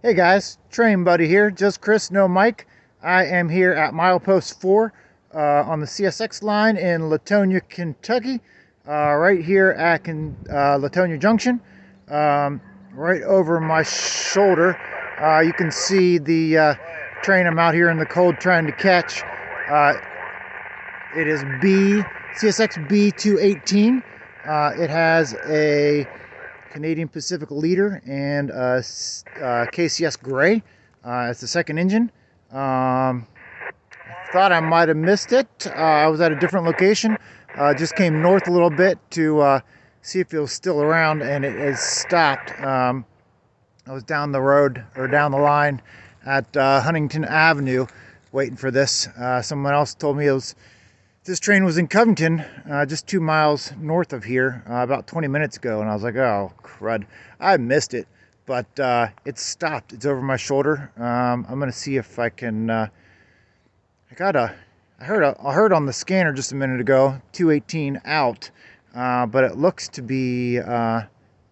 Hey guys, Train Buddy here, just Chris, no Mike. I am here at milepost 4 on the CSX line in Latonia, Kentucky, right here at Latonia Junction. Right over my shoulder, you can see the train I'm out here in the cold trying to catch. It is CSX B218. It has a Canadian Pacific leader and KCS Gray as the second engine. Thought I might have missed it. I was at a different location. Just came north a little bit to see if it was still around, and it has stopped. I was down the road, or down the line at Huntington Avenue waiting for this. Someone else told me this train was in Covington, just 2 miles north of here, about 20 minutes ago, and I was like, oh crud, I missed it. But it's stopped. It's over my shoulder. I'm gonna see if I can. I heard on the scanner just a minute ago 218 out, but it looks to be. It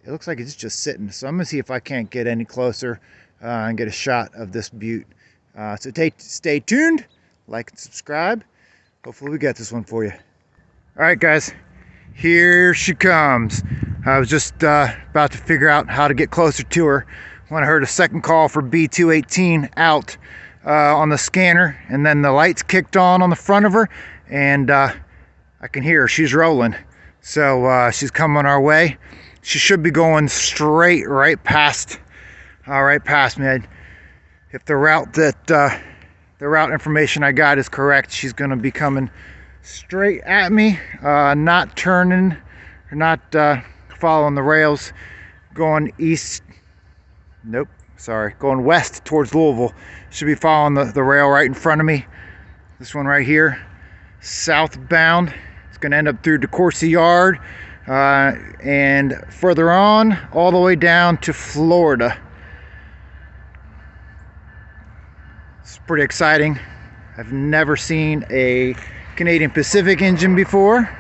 looks like it's just sitting. So I'm gonna see if I can't get any closer and get a shot of this butte. So stay tuned, like and subscribe. Hopefully we got this one for you. All right, guys, here she comes. I was just about to figure out how to get closer to her when I heard a second call for B218 out on the scanner, and then the lights kicked on the front of her, and I can hear her. She's rolling. So she's coming our way. She should be going straight right past me. If the route the route information I got is correct, she's going to be coming straight at me, not turning, or not following the rails, going east. Nope, sorry, going west towards Louisville. Should be following the rail right in front of me. This one right here, southbound. It's going to end up through DeCourcy Yard and further on, all the way down to Florida. It's pretty exciting. I've never seen a Canadian Pacific engine before,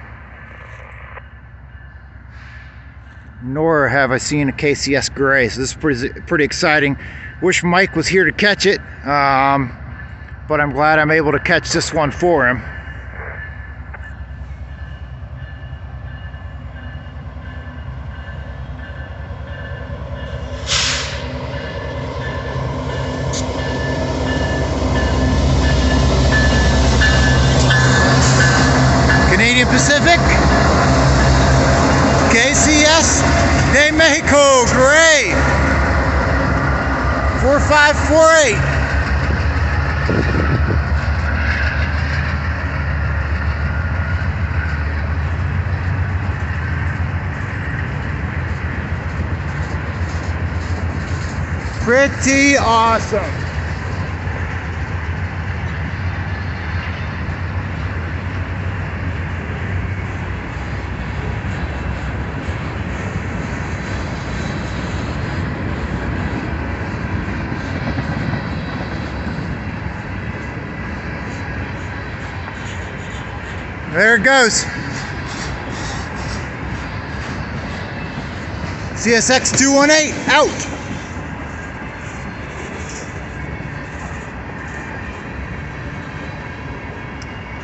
nor have I seen a KCS Gray, so this is pretty exciting. Wish Mike was here to catch it, but I'm glad I'm able to catch this one for him. Canadian Pacific, KCS de Mexico Gray 4548. Pretty awesome. There it goes. CSX 218 out.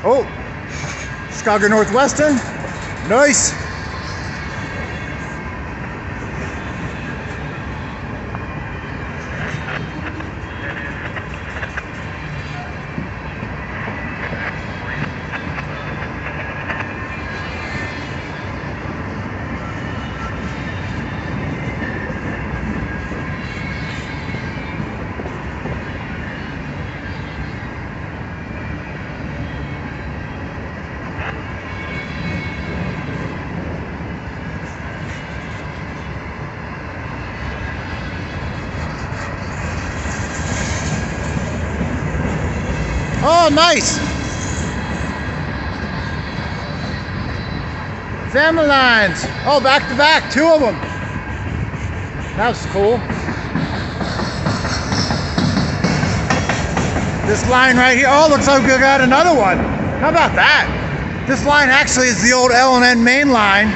Oh, Chicago Northwestern. Nice. Oh, nice. Family Lines. Oh, back to back, 2 of them. That was cool. This line right here. Oh, looks like we got another one. How about that? This line actually is the old L&N main line.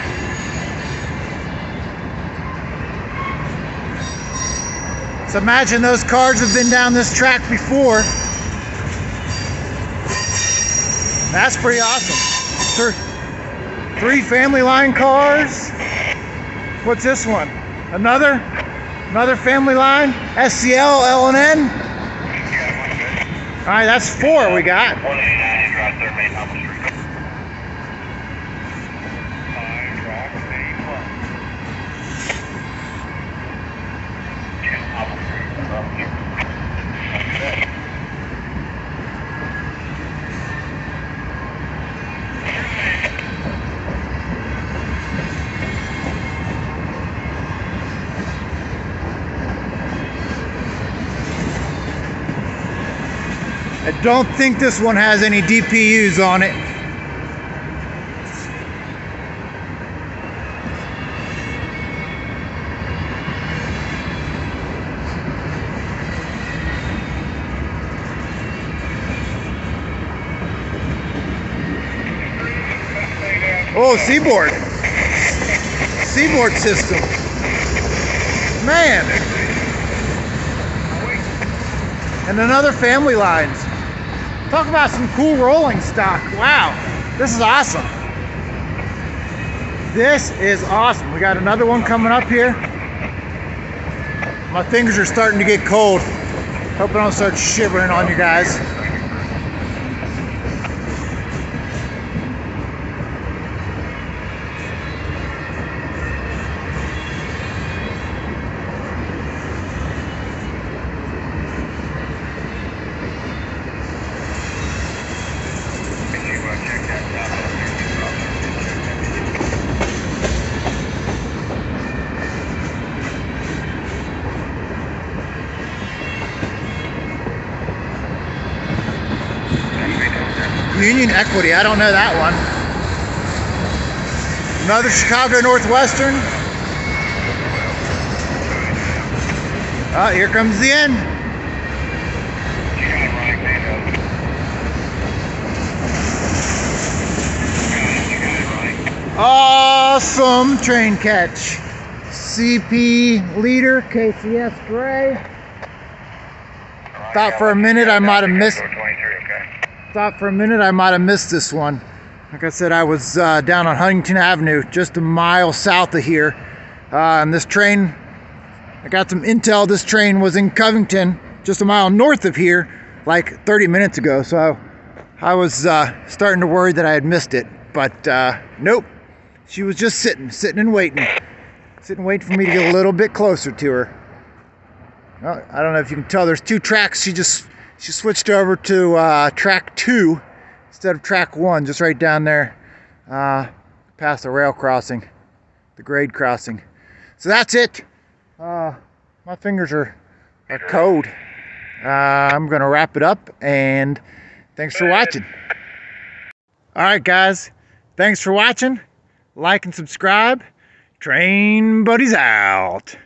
So imagine those cars have been down this track before. That's pretty awesome. Three family line cars. What's this one? Another family line. SCL, L&N. All right, that's 4 we got. 189 Drive 3rd Main Apple Street. I don't think this one has any DPUs on it. Oh, Seaboard. Seaboard system. Man. And another family lines. Talk about some cool rolling stock. Wow, this is awesome. This is awesome. We got another one coming up here. My fingers are starting to get cold. Hope I don't start shivering on you guys. Union Equity, I don't know that one. Another Chicago Northwestern. Oh, here comes the end. Awesome train catch. CP leader, KCS Gray. Thought for a minute I might have missed. Thought for a minute I might have missed this one. Like I said, I was down on Huntington Avenue, just a mile south of here. And this train, I got some intel, this train was in Covington, just a mile north of here, like 30 minutes ago. So I was starting to worry that I had missed it. But nope, she was just sitting and waiting. Sitting waiting for me to get a little bit closer to her. Well, I don't know if you can tell, there's 2 tracks. She switched over to track 2 instead of track 1, just right down there past the rail crossing, the grade crossing. So that's it. My fingers are cold. I'm gonna wrap it up, and thanks for watching. All right, guys, thanks for watching. Like and subscribe. Train Buddies out.